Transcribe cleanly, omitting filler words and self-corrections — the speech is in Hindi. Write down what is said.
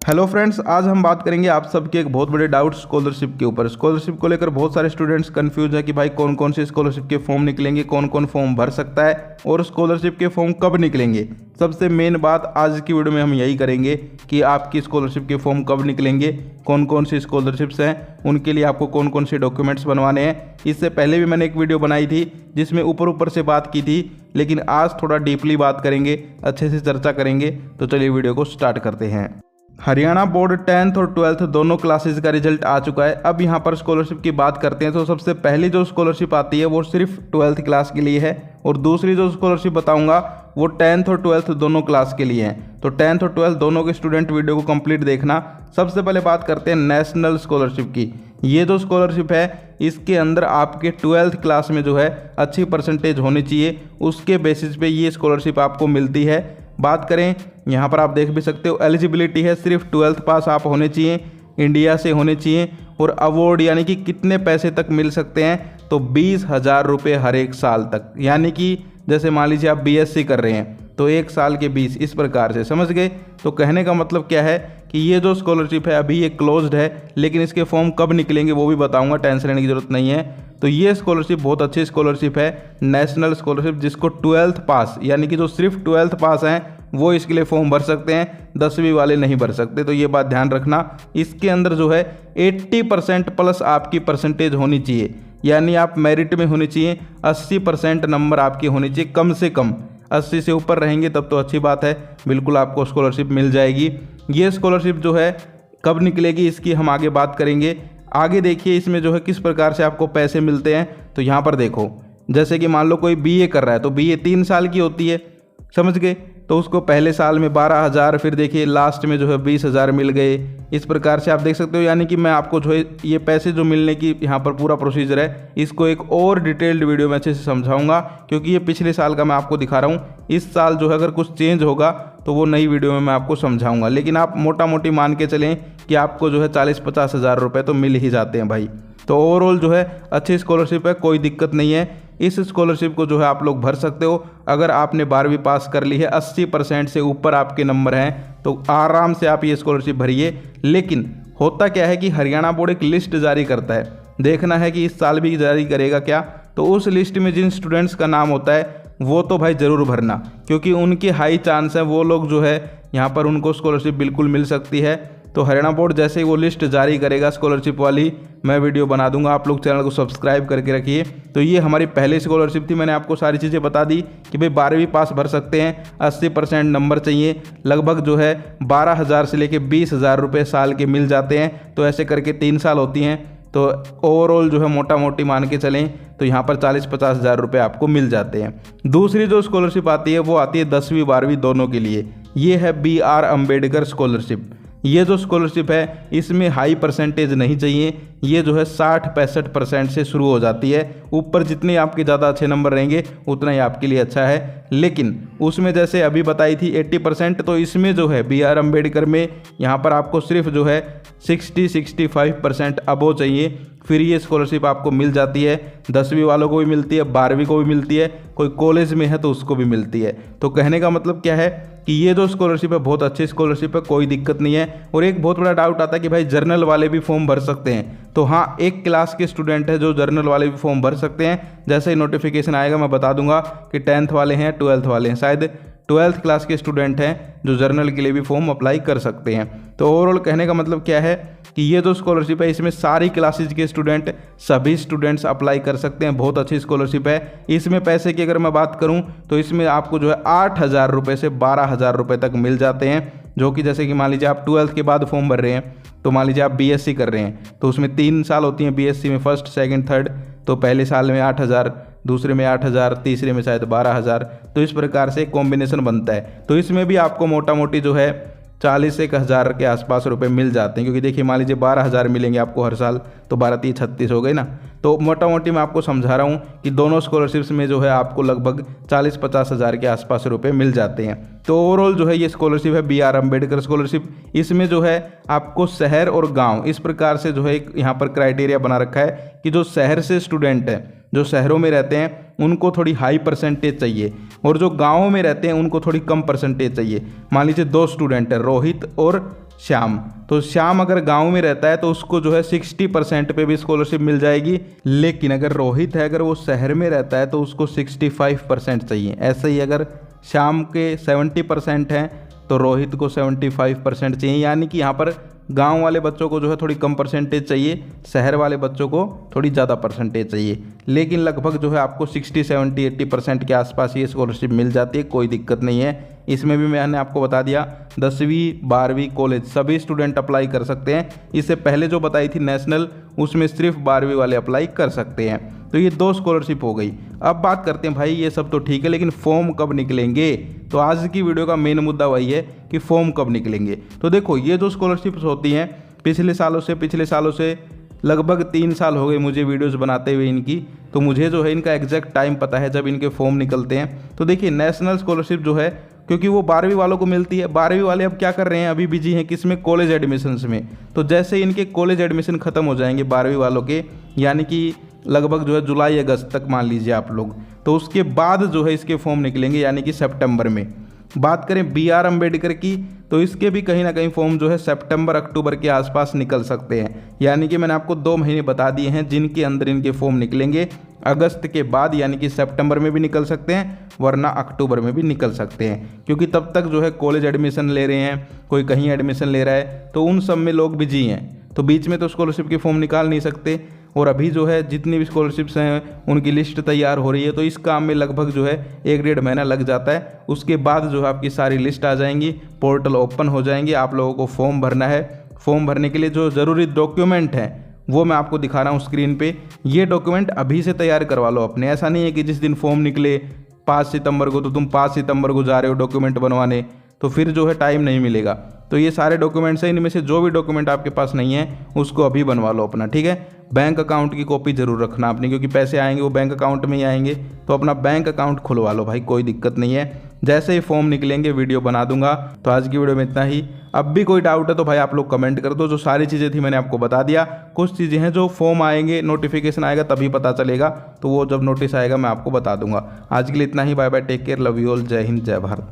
हेलो फ्रेंड्स, आज हम बात करेंगे आप सबके एक बहुत बड़े डाउट स्कॉलरशिप के ऊपर। स्कॉलरशिप को लेकर बहुत सारे स्टूडेंट्स कंफ्यूज है कि भाई कौन कौन से स्कॉलरशिप के फॉर्म निकलेंगे, कौन कौन फॉर्म भर सकता है और स्कॉलरशिप के फॉर्म कब निकलेंगे। सबसे मेन बात आज की वीडियो में हम यही करेंगे कि आपकी स्कॉलरशिप के फॉर्म कब निकलेंगे, कौन कौन सी स्कॉलरशिप्स हैं, उनके लिए आपको कौन कौन से डॉक्यूमेंट्स बनवाने हैं। इससे पहले भी मैंने एक वीडियो बनाई थी जिसमें ऊपर से बात की थी, लेकिन आज थोड़ा डीपली बात करेंगे, अच्छे से चर्चा करेंगे। तो चलिए वीडियो को स्टार्ट करते हैं। हरियाणा बोर्ड 10th और 12th दोनों क्लासेस का रिजल्ट आ चुका है। अब यहाँ पर स्कॉलरशिप की बात करते हैं तो सबसे पहली जो स्कॉलरशिप आती है वो सिर्फ 12th क्लास के लिए है और दूसरी जो स्कॉलरशिप बताऊंगा वो 10th और 12th दोनों क्लास के लिए है। तो 10th और 12th दोनों के स्टूडेंट वीडियो को कंप्लीट देखना। सबसे पहले बात करते हैं नेशनल स्कॉलरशिप की। ये जो स्कॉलरशिप है इसके अंदर आपके 12th क्लास में जो है अच्छी परसेंटेज होनी चाहिए, उसके बेसिस पे ये स्कॉलरशिप आपको मिलती है। बात करें यहाँ पर आप देख भी सकते हो, एलिजिबिलिटी है सिर्फ 12th पास आप होने चाहिए, इंडिया से होने चाहिए। और अवार्ड यानी कि कितने पैसे तक मिल सकते हैं, तो 20,000 रुपये हर एक साल तक। यानी कि जैसे मान लीजिए आप बीएससी कर रहे हैं तो एक साल के 20, इस प्रकार से, समझ गए। तो कहने का मतलब क्या है कि ये जो स्कॉलरशिप है अभी ये क्लोज्ड है, लेकिन इसके फॉर्म कब निकलेंगे वो भी बताऊंगा, टेंशन लेने की जरूरत नहीं है। तो ये स्कॉलरशिप बहुत अच्छी स्कॉलरशिप है, नेशनल स्कॉलरशिप, जिसको 12th पास यानी कि जो सिर्फ 12th पास हैं वो इसके लिए फॉर्म भर सकते हैं, 10वीं वाले नहीं भर सकते। तो ये बात ध्यान रखना। इसके अंदर जो है 80% प्लस आपकी परसेंटेज होनी चाहिए, यानी आप मेरिट में होनी चाहिए, 80% नंबर आपकी होनी चाहिए कम से कम। 80 से ऊपर रहेंगे तब तो अच्छी बात है, बिल्कुल आपको स्कॉलरशिप मिल जाएगी। ये स्कॉलरशिप जो है कब निकलेगी इसकी हम आगे बात करेंगे। आगे देखिए इसमें जो है किस प्रकार से आपको पैसे मिलते हैं। तो यहाँ पर देखो, जैसे कि मान लो कोई बीए कर रहा है तो बीए 3 साल की होती है, समझ गए। तो उसको पहले साल में 12,000, फिर देखिए लास्ट में जो है 20,000 मिल गए। इस प्रकार से आप देख सकते हो। यानी कि मैं आपको जो है ये पैसे जो मिलने की यहाँ पर पूरा प्रोसीजर है, इसको एक और डिटेल्ड वीडियो में अच्छे से समझाऊंगा, क्योंकि ये पिछले साल का मैं आपको दिखा रहा हूँ। इस साल जो है अगर कुछ चेंज होगा तो वो नई वीडियो में मैं आपको समझाऊंगा। लेकिन आप मोटा मोटी मान के चलें कि आपको जो है 40-50 हज़ार रुपये तो मिल ही जाते हैं भाई। तो ओवरऑल जो है अच्छी स्कॉलरशिप है, कोई दिक्कत नहीं है। इस स्कॉलरशिप को जो है आप लोग भर सकते हो। अगर आपने 12वीं पास कर ली है, 80% से ऊपर आपके नंबर हैं, तो आराम से आप ये स्कॉलरशिप भरिए। लेकिन होता क्या है कि हरियाणा बोर्ड एक लिस्ट जारी करता है, देखना है कि इस साल भी जारी करेगा क्या। तो उस लिस्ट में जिन स्टूडेंट्स का नाम होता है वो तो भाई ज़रूर भरना, क्योंकि उनके हाई चांस है वो लोग जो है यहाँ पर उनको स्कॉलरशिप बिल्कुल मिल सकती है। तो हरियाणा बोर्ड जैसे ही वो लिस्ट जारी करेगा स्कॉलरशिप वाली, मैं वीडियो बना दूंगा। आप लोग चैनल को सब्सक्राइब करके रखिए। तो ये हमारी पहली स्कॉलरशिप थी, मैंने आपको सारी चीज़ें बता दी कि भाई 12वीं पास भर सकते हैं, 80% नंबर चाहिए, लगभग जो है 12,000 से लेके 20,000 रुपये साल के मिल जाते हैं। तो ऐसे करके 3 साल होती हैं। तो ओवरऑल जो है मोटा मोटी मान के चलें तो यहाँ पर 40-50 हज़ार रुपये आपको मिल जाते हैं। दूसरी जो स्कॉलरशिप आती है वो आती है 10वीं 12वीं दोनों के लिए। ये है BR अम्बेडकर स्कॉलरशिप। ये जो स्कॉलरशिप है इसमें हाई परसेंटेज नहीं चाहिए, ये जो है 60-65% से शुरू हो जाती है। ऊपर जितने आपके ज़्यादा अच्छे नंबर रहेंगे उतना ही आपके लिए अच्छा है। लेकिन उसमें जैसे अभी बताई थी 80%, तो इसमें जो है BR अम्बेडकर में यहाँ पर आपको सिर्फ जो है 60-65% अबो चाहिए, फिर ये स्कॉलरशिप आपको मिल जाती है। 10वीं वालों को भी मिलती है, 12वीं को भी मिलती है, कोई कॉलेज में है तो उसको भी मिलती है। तो कहने का मतलब क्या है कि ये जो स्कॉलरशिप है बहुत अच्छी स्कॉलरशिप है, कोई दिक्कत नहीं है। और एक बहुत बड़ा डाउट आता है कि भाई जर्नल वाले भी फॉर्म भर सकते हैं। तो हाँ, एक क्लास के स्टूडेंट है जो जर्नल वाले भी फॉर्म भर सकते हैं। जैसे ही नोटिफिकेशन आएगा मैं बता दूंगा कि 10th वाले हैं, 12th वाले हैं, शायद 12th क्लास के स्टूडेंट हैं जो जर्नल के लिए भी फॉर्म अप्लाई कर सकते हैं। तो ओवरऑल कहने का मतलब क्या है कि ये जो स्कॉलरशिप है इसमें सारी क्लासेज के स्टूडेंट, सभी स्टूडेंट्स अप्लाई कर सकते हैं। बहुत अच्छी स्कॉलरशिप है। इसमें पैसे की अगर मैं बात करूं तो इसमें आपको जो है 8,000 रुपये से 12,000 रुपये तक मिल जाते हैं। जो कि जैसे कि मान लीजिए आप 12th के बाद फॉर्म भर रहे हैं, तो मान लीजिए आप बीएससी कर रहे हैं तो उसमें 3 साल होती हैं बीएससी में, फर्स्ट सेकंड थर्ड। तो पहले साल में 8,000, दूसरे में 8,000, तीसरे में शायद 12,000। तो इस प्रकार से कॉम्बिनेशन बनता है। तो इसमें भी आपको मोटा मोटी जो है 40-1,000 के आसपास रुपए मिल जाते हैं, क्योंकि देखिए मान लीजिए 12,000 मिलेंगे आपको हर साल, तो 12-3-36 हो गए ना। तो मोटा मोटी मैं आपको समझा रहा हूँ कि दोनों स्कॉलरशिप्स में जो है आपको लगभग 40-50 हज़ार के आसपास रुपए मिल जाते हैं। तो ओवरऑल जो है ये स्कॉलरशिप है BR अम्बेडकर स्कॉलरशिप। इसमें जो है आपको शहर और गाँव इस प्रकार से जो है एक यहाँ पर क्राइटेरिया बना रखा है कि जो शहर से स्टूडेंट है, जो शहरों में रहते हैं उनको थोड़ी हाई परसेंटेज चाहिए, और जो गाँव में रहते हैं उनको थोड़ी कम परसेंटेज चाहिए। मान लीजिए 2 स्टूडेंट हैं, रोहित और श्याम। तो श्याम अगर गांव में रहता है तो उसको जो है 60% पे भी स्कॉलरशिप मिल जाएगी, लेकिन अगर रोहित है, अगर वो शहर में रहता है तो उसको 65% चाहिए। ऐसे ही अगर श्याम के 70% हैं तो रोहित को 75% चाहिए, यानी कि यहाँ पर गांव वाले बच्चों को जो है थोड़ी कम परसेंटेज चाहिए, शहर वाले बच्चों को थोड़ी ज़्यादा परसेंटेज चाहिए। लेकिन लगभग जो है आपको 60, 70, 80% के आसपास ये स्कॉलरशिप मिल जाती है, कोई दिक्कत नहीं है। इसमें भी मैंने आपको बता दिया 10वीं 12वीं कॉलेज सभी स्टूडेंट अप्लाई कर सकते हैं। इससे पहले जो बताई थी नेशनल, उसमें सिर्फ 12वीं वाले अप्लाई कर सकते हैं। तो ये 2 स्कॉलरशिप हो गई। अब बात करते हैं भाई, ये सब तो ठीक है, लेकिन फॉर्म कब निकलेंगे? तो आज की वीडियो का मेन मुद्दा वही है कि फॉर्म कब निकलेंगे। तो देखो, ये जो स्कॉलरशिप्स होती हैं पिछले सालों से लगभग 3 साल हो गए मुझे वीडियोस बनाते हुए इनकी, तो मुझे जो है इनका एग्जैक्ट टाइम पता है जब इनके फॉर्म निकलते हैं। तो देखिए, नेशनल स्कॉलरशिप जो है, क्योंकि वो 12वीं वालों को मिलती है, 12वीं वाले अब क्या कर रहे हैं, अभी बिजी हैं किस में, कॉलेज एडमिशन्स में। तो जैसे इनके कॉलेज एडमिशन खत्म हो जाएंगे 12वीं वालों के, यानी कि लगभग जो है जुलाई अगस्त तक मान लीजिए आप लोग, तो उसके बाद जो है इसके फॉर्म निकलेंगे, यानी कि सितंबर में। बात करें BR अम्बेडकर की, तो इसके भी कहीं ना कहीं फॉर्म जो है सितंबर अक्टूबर के आसपास निकल सकते हैं। यानी कि मैंने आपको 2 महीने बता दिए हैं जिनके अंदर इनके फॉर्म निकलेंगे। अगस्त के बाद यानी कि सितंबर में भी निकल सकते हैं, वरना अक्टूबर में भी निकल सकते हैं, क्योंकि तब तक जो है कॉलेज एडमिशन ले रहे हैं, कोई कहीं एडमिशन ले रहा है, तो उन सब में लोग बिजी हैं, तो बीच में तो स्कॉलरशिप के फॉर्म निकाल नहीं सकते। और अभी जो है जितनी भी स्कॉलरशिप्स हैं उनकी लिस्ट तैयार हो रही है, तो इस काम में लगभग जो है 1-1.5 महीना लग जाता है। उसके बाद जो है आपकी सारी लिस्ट आ जाएंगी, पोर्टल ओपन हो जाएंगे, आप लोगों को फॉर्म भरना है। फॉर्म भरने के लिए जो ज़रूरी डॉक्यूमेंट हैं वो मैं आपको दिखा रहा हूँ स्क्रीन पे। ये डॉक्यूमेंट अभी से तैयार करवा लो अपने। ऐसा नहीं है कि जिस दिन फॉर्म निकले 5 सितंबर को, तो तुम 5 सितंबर को जा रहे हो डॉक्यूमेंट बनवाने, तो फिर जो है टाइम नहीं मिलेगा। तो ये सारे डॉक्यूमेंट्स हैं, इनमें से जो भी डॉक्यूमेंट आपके पास नहीं है उसको अभी बनवा लो अपना, ठीक है। बैंक अकाउंट की कॉपी जरूर रखना आपने, क्योंकि पैसे आएंगे वो बैंक अकाउंट में ही आएंगे, तो अपना बैंक अकाउंट खुलवा लो भाई, कोई दिक्कत नहीं है। जैसे ही फॉर्म निकलेंगे वीडियो बना दूंगा। तो आज की वीडियो में इतना ही। अब भी कोई डाउट है तो भाई आप लोग कमेंट कर दो। जो सारी चीज़ें थी मैंने आपको बता दिया। कुछ चीज़ें हैं जो फॉर्म आएंगे, नोटिफिकेशन आएगा तभी पता चलेगा, तो वो जब नोटिस आएगा मैं आपको बता दूंगा। आज के लिए इतना ही। Bye bye, take care, love you all, जय हिंद, जय भारत।